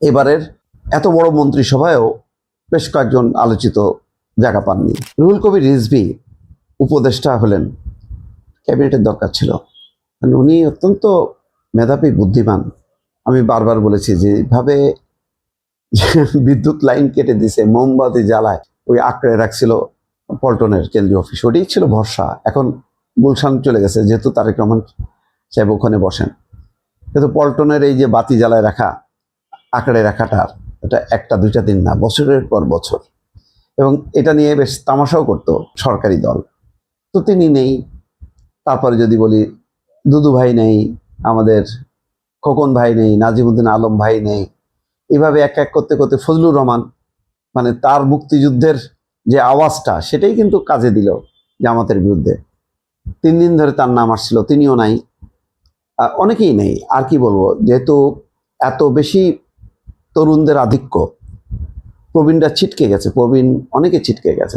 এবারের এত বড় মন্ত্রিসভায়ও বেশ কয়েকজন আলোচিত জায়গা পাননি। রুহুল কবির রিজভী উপদেষ্টা হলেন, ক্যাবিনেটের দরকার ছিল, কারণ উনি অত্যন্ত মেধাবী, বুদ্ধিমান। আমি বারবার বলেছি যে এইভাবে বিদ্যুৎ লাইন কেটে দিছে, মোমবাতি জ্বালায় ওই আঁকড়ে রাখছিল পল্টনের কেন্দ্রীয় অফিস, ওটাই ছিল ভরসা। এখন গুলশান চলে গেছে, যেহেতু তারেক রহমান সাহেব ওখানে বসেন, কিন্তু পল্টনের এই যে বাতি জ্বালায় রাখা, আঁকড়ে রাখাটা, এটা একটা দুইটা দিন না, বছরের পর বছর। এবং এটা নিয়ে বেশ তামাশাও করতো সরকারি দল। তো তিনি নেই। তারপরে যদি বলি দুদু ভাই নেই, আমাদের খোকন ভাই নেই, নাজিমুদ্দিন আলম ভাই নেই, এভাবে এক এক করতে করতে ফজলুর রহমান, মানে তার মুক্তিযুদ্ধের যে আওয়াজটা, সেটাই কিন্তু কাজে দিল জামাতের বিরুদ্ধে। 3 দিন ধরে তার নাম আসছিল, তিনিও নাই। অনেকেই নেই। আর কি বলবো, যেহেতু এত বেশি তরুণদের আধিক্য, প্রবীণরা ছিটকে গেছে, প্রবীণ অনেকে ছিটকে গেছে।